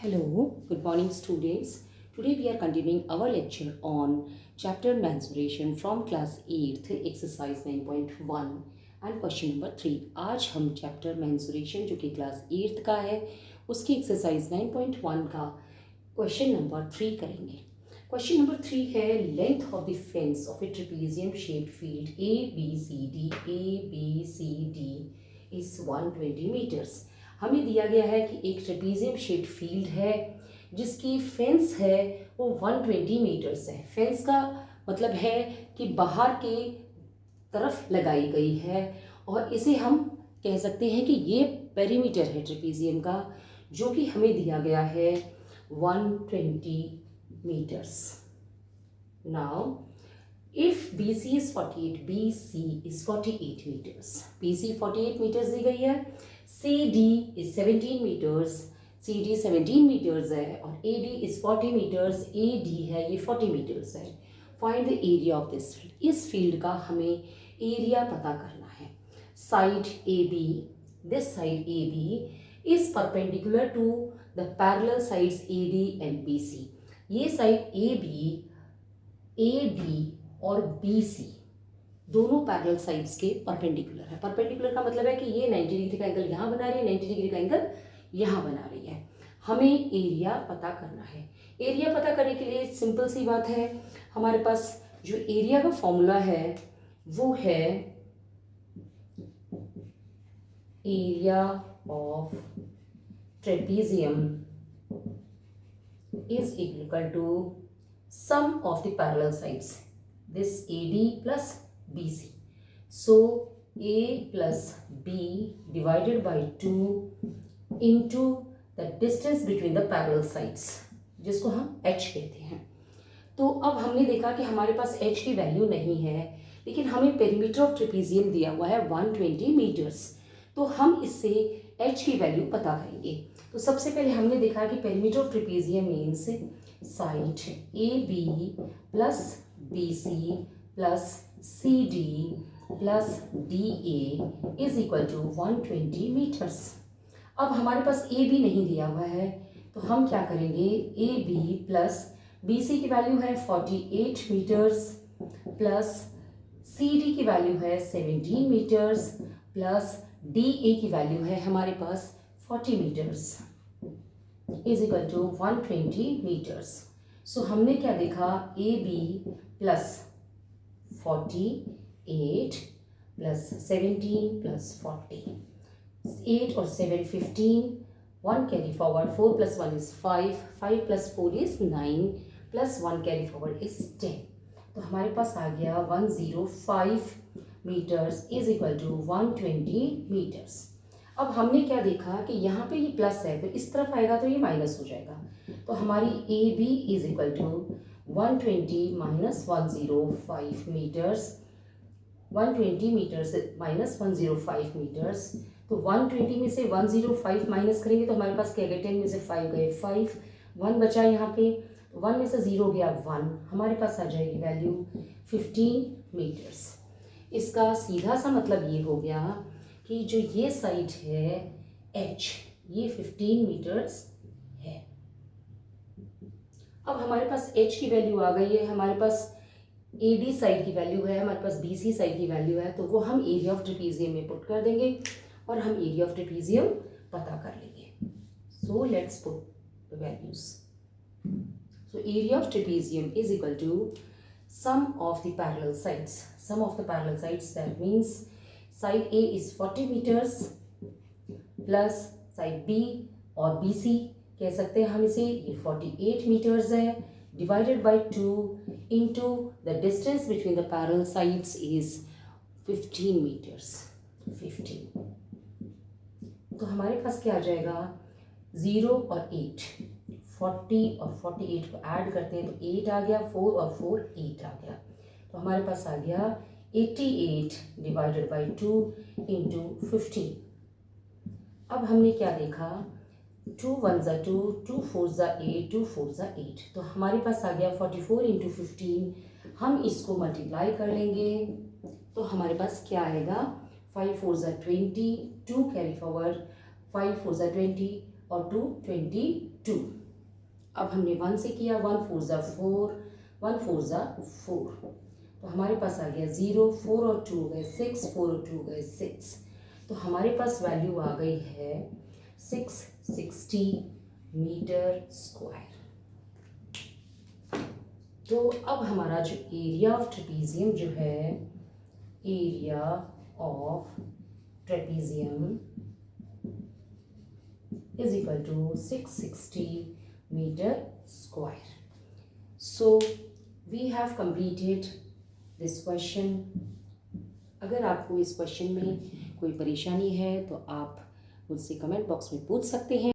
Hello, good morning students. Today we are continuing our lecture on chapter mensuration from class 8th exercise 9.1 and question number 3. आज हम chapter mensuration जो कि class 8th का है उसकी exercise 9.1 का question number 3 करेंगे. Question number 3 है length of the fence of a trapezium shaped field ABCD is 120 meters. हमें दिया गया है कि एक ट्रेपीजियम शेप्ड फील्ड है जिसकी फेंस है वो 120 मीटर्स है. फेंस का मतलब है कि बाहर के तरफ लगाई गई है और इसे हम कह सकते हैं कि ये पेरीमीटर है ट्रेपीजियम का जो कि हमें दिया गया है 120 meters. Now if BC is 48, BC is 48 meters. BC 48 meters दी गई है. CD is 17 meters. CD 17 meters है और AD is 40 meters. AD है ये 40 meters है. Find the area of this field. इस फील्ड का हमें एरिया पता करना है. Side AB, this side AB is perpendicular to the parallel sides AD and BC. ये साइड AB, AD और BC दोनों पैरेलल साइड्स के परपेंडिकुलर है. परपेंडिकुलर का मतलब है कि ये 90 डिग्री का एंगल यहाँ बना रही है, 90 डिग्री का एंगल यहाँ बना रही है. हमें एरिया पता करना है. एरिया पता करने के लिए सिंपल सी बात है, हमारे पास जो एरिया का फॉर्मूला है वो है area of trapezium is equal to sum of the parallel sides. This AD plus BC. So A plus B divided by 2 into the distance between the parallel sides जिसको हम H कहते हैं. तो अब हमने देखा कि हमारे पास H की वैल्यू नहीं है लेकिन हमें पेरीमीटर ऑफ ट्रेपीजियम दिया हुआ है 120 मीटर्स. तो हम इससे H की वैल्यू पता करेंगे. तो सबसे पहले हमने देखा कि perimeter of trapezium means side AB plus BC plus CD plus DA is equal to 120 meters. अब हमारे पास AB नहीं दिया हुआ है तो हम क्या करेंगे, AB प्लस BC की वैल्यू है 48 मीटर्स प्लस CD की वैल्यू है 17 मीटर्स प्लस DA की वैल्यू है हमारे पास 40 meters is equal to 120 meters. So हमने क्या देखा, AB प्लस 48 प्लस 17 प्लस 40, 8 और 7 15, 1 carry forward, 4 plus 1 is 5, 5 plus 4 is 9 plus 1 carry forward is 10. तो हमारे पास आ गया 105 meters is equal to 120 meters. अब हमने क्या देखा कि यहाँ पे ये प्लस है तो इस तरफ आएगा तो ये माइनस हो जाएगा. तो हमारी AB is equal to 120 minus 105 meters, 120 meters minus 105 meters. तो 120 में से 105 माइनस करेंगे तो हमारे पास क्या गए, 10 में से 5 गए 5, 1 बचा यहाँ पे, 1 में से 0 गया 1, हमारे पास आ जाएगी वैल्यू 15 मीटर्स. इसका सीधा सा मतलब ये हो गया कि जो ये साइड है H ये 15 मीटर्स है. अब हमारे पास H की वैल्यू आ गई है, हमारे पास AD साइड की वैल्यू है, हमारे पास BC साइड की वैल्यू है, तो वो हम एरिया ऑफ ट्रेपीजियम में पुट कर देंगे और हम एरिया ऑफ ट्रेपीजियम पता कर लेंगे. So let's put the values. So area of trapezium is equal to sum of the parallel sides. Sum of the parallel sides that means side A is 40 meters plus side B और BC कह सकते हैं हम इसे, ये 48 meters है, divided by 2 into the distance between the parallel sides is 15 meters. 15. तो हमारे पास क्या आ जाएगा, 0 और 8, 40 और 48 को ऐड करते हैं तो 8 आ गया, 4 और 4 8 आ गया. तो हमारे पास आ गया 88 डिवाइडेड बाई 2 इंटू 15. अब हमने क्या देखा, 2 1 ज़ा 2, 2 4 ज़ा 8, 2 4 ज़ा 8, तो हमारे पास आ गया 44 इंटू 15. हम इसको मल्टीप्लाई कर लेंगे तो हमारे पास क्या आएगा, 5 4 ज़ा 20, 2 कैरी फॉरवर्ड, 5 4 ज़ा 20 और 2 22। अब हमने 1 से किया, 1 4 ज़ा 4, 1 4 ज़ा 4, तो हमारे पास आ गया 0, 4 और 2 गए 6, 4 और 2 गए 6, तो हमारे पास वैल्यू आ गई है 660 मीटर स्क्वायर। तो अब हमारा जो एरिया ऑफ ट्रेपीजियम जो है, area of trapezium is equal to 660 meter square. So we have completed this question. अगर आपको इस क्वेश्चन में कोई परेशानी है तो आप मुझसे कमेंट बॉक्स में पूछ सकते हैं।